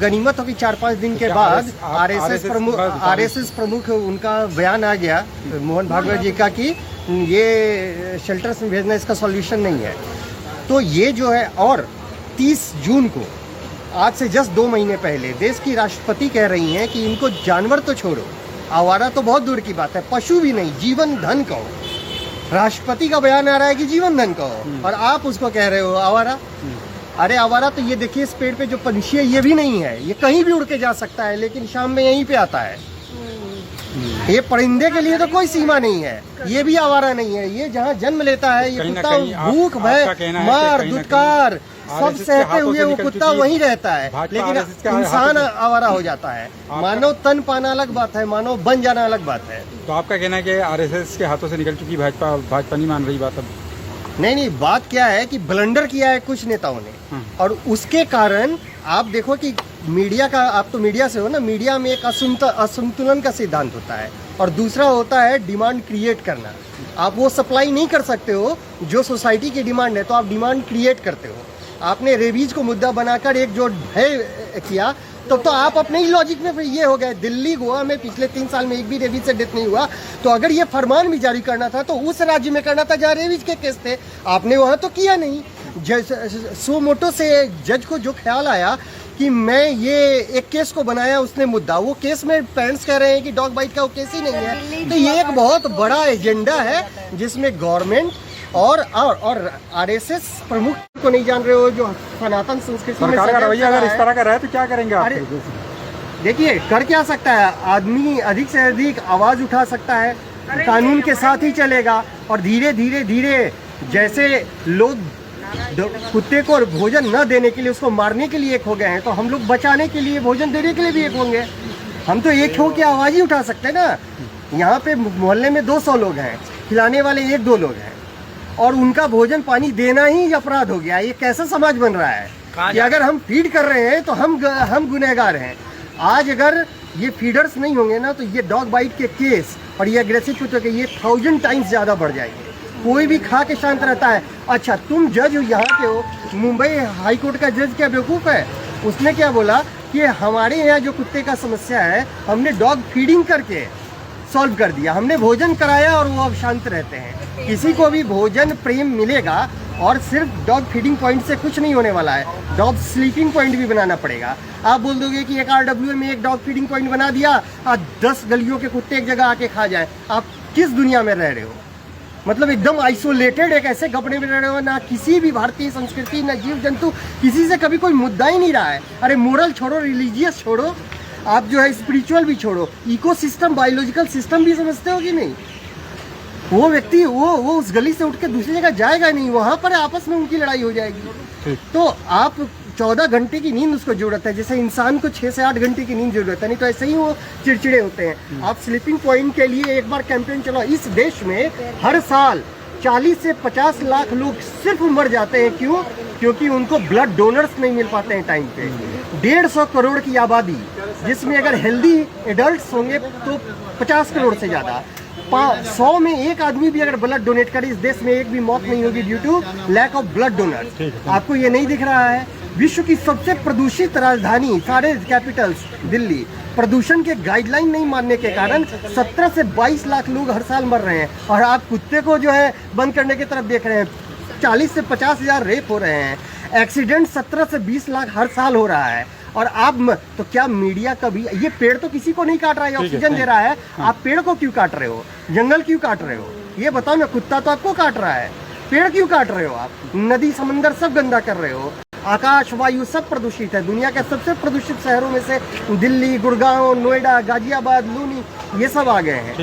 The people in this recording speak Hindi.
गनीमत हो कि 4-5 दिन के बाद आरएसएस प्रमुख उनका बयान आ गया मोहन भागवत जी का कि ये शेल्टर्स में भेजना इसका सॉल्यूशन नहीं है। तो ये जो है, और 30 जून को आज से जस्ट 2 महीने पहले देश की राष्ट्रपति कह रही हैं कि इनको जानवर तो छोड़ो, आवारा तो बहुत दूर की बात है, पशु भी नहीं, जीवन धन कहो। राष्ट्रपति का बयान आ रहा है कि जीवन धन कहो, और आप उसको कह रहे हो आवारा। अरे आवारा तो ये देखिए, इस पेड़ पे जो पंछी है ये भी नहीं है, ये कहीं भी उड़ के जा सकता है, लेकिन शाम में यहीं पे आता है। ये परिंदे के लिए तो कोई सीमा नहीं है, ये भी आवारा नहीं है। ये जहाँ जन्म लेता है, ये कुत्ता भूख भय मार दुत्कार सब सहते हुए वो कुत्ता वहीं रहता है, लेकिन इंसान आवारा हो जाता है। मानव तन पाना अलग बात है, मानव बन जाना अलग बात है। तो आपका कहना है कि आरएसएस के हाथों से निकल चुकी भाजपा नहीं मान रही बात अब? नहीं, बात क्या है कि ब्लंडर किया है कुछ नेताओं ने, और उसके कारण आप देखो कि मीडिया का, आप तो मीडिया से हो ना, मीडिया में एक असंतुलन का सिद्धांत होता है, और दूसरा होता है डिमांड क्रिएट करना। आप वो सप्लाई नहीं कर सकते हो जो सोसाइटी की डिमांड है, तो आप डिमांड क्रिएट करते हो। आपने रेबीज को मुद्दा बनाकर एक जो भय किया, तो आप अपने ही लॉजिक में ये हो गए। दिल्ली गोवा में पिछले 3 साल में एक भी रेबीज से डेथ नहीं हुआ, तो अगर ये फरमान भी जारी करना था तो उस राज्य में करना था जहाँ रेबीज के केस थे, आपने वहाँ तो किया नहीं। सो मोटो से जज को जो ख्याल आया कि मैं ये एक केस को बनाया उसने मुद्दा, वो केस में पेरेंट्स कह रहे हैं कि डॉग बाइट का वो केस ही नहीं है। तो ये एक बहुत बड़ा एजेंडा है जिसमें गवर्नमेंट और आरएसएस प्रमुख को नहीं जान रहे हो, जो सनातन संस्कृति सरकार का रवैया अगर इस तरह का रहे तो क्या करेंगे आप? देखिए कर क्या सकता है आदमी, अधिक से अधिक आवाज उठा सकता है, कानून के साथ ही चलेगा, और धीरे धीरे जैसे लोग कुत्ते को भोजन न देने के लिए, उसको मारने के लिए एक हो गए हैं, तो हम लोग बचाने के लिए, भोजन देने के लिए भी एक होंगे। हम तो एक हो के आवाज ही उठा सकते हैं ना। यहाँ पे मोहल्ले में 200 लोग हैं, खिलाने वाले 1-2 लोग हैं, और उनका भोजन पानी देना ही अपराध हो गया। ये कैसा समाज बन रहा है कि अगर हम फीड कर रहे हैं तो हम गुनहगार हैं। आज अगर ये फीडर्स नहीं होंगे ना, तो ये डॉग बाइट के केस और ये एग्रेसिव कुत्तों के ये 1000 टाइम्स ज़्यादा बढ़ जाएंगे। कोई भी खा के शांत रहता है। अच्छा, तुम जज यहाँ के हो, मुंबई हाई कोर्ट का जज क्या बेवकूफ़ है? उसने क्या बोला कि हमारे यहाँ जो कुत्ते का समस्या है, हमने डॉग फीडिंग करके सॉल्व कर दिया, हमने भोजन कराया और वो अब शांत रहते हैं। किसी को भी भोजन प्रेम मिलेगा, और सिर्फ डॉग फीडिंग पॉइंट से कुछ नहीं होने वाला है, डॉग स्लीपिंग पॉइंट भी बनाना पड़ेगा। आप बोल दोगे कि एक RWA में एक डॉग फीडिंग पॉइंट बना दिया, 10 गलियों के कुत्ते एक जगह आके खा जाए। आप किस दुनिया में रह रहे हो? मतलब एकदम आइसोलेटेड एक ऐसे कपड़े में रह रहे हो, ना किसी भी भारतीय संस्कृति, ना जीव जंतु, किसी से कभी कोई मुद्दा ही नहीं रहा है। अरे मोरल छोड़ो, रिलीजियस छोड़ो, आप जो है स्पिरिचुअल भी छोड़ो, इकोसिस्टम, बायोलॉजिकल सिस्टम भी समझते हो कि नहीं? वो व्यक्ति वो उस गली से उठ के दूसरी जगह जाएगा नहीं, वहाँ पर आपस में उनकी लड़ाई हो जाएगी। तो आप 14 घंटे की नींद उसको जरूरत है, जैसे इंसान को 6 से 8 घंटे की नींद जरूरत है, नहीं तो ऐसे ही वो चिड़चिड़े होते हैं। आप स्लीपिंग पॉइंट के लिए एक बार कैंपेन चलाओ। इस देश में हर साल 40 से 50 लाख लोग सिर्फ मर जाते हैं। क्यों? क्योंकि उनको ब्लड डोनर्स नहीं मिल पाते हैं टाइम पे। 150 करोड़ की आबादी, जिसमें अगर हेल्दी एडल्ट्स होंगे तो 50 करोड़ से ज़्यादा, 100 में एक आदमी भी अगर ब्लड डोनेट करे, इस देश में एक भी मौत नहीं होगी due to lack of blood donor. आपको ये नहीं दिख रहा है? विश्व की सबसे प्रदूषित राजधानी, सारे कैपिटल्स दिल्ली, प्रदूषण के गाइडलाइन नहीं मानने के कारण 17 से 22 लाख लोग हर साल मर रहे हैं, और आप कुत्ते को जो है बंद करने की तरफ देख रहे हैं। 40 से 50 हज़ार रेप हो रहे हैं, एक्सीडेंट 17 से 20 लाख हर साल हो रहा है। और आप तो क्या मीडिया कभी, ये पेड़ तो किसी को नहीं काट रहा है, ऑक्सीजन दे रहा है, आप पेड़ को क्यों काट रहे हो? जंगल क्यों काट रहे हो? ये बताओ ना। कुत्ता तो आपको काट रहा है, पेड़ क्यों काट रहे हो? आप नदी समंदर सब गंदा कर रहे हो, आकाश वायु सब प्रदूषित है। दुनिया के सबसे प्रदूषित शहरों में से दिल्ली, गुड़गांव, नोएडा, गाजियाबाद, लूनी, ये सब आ गए हैं।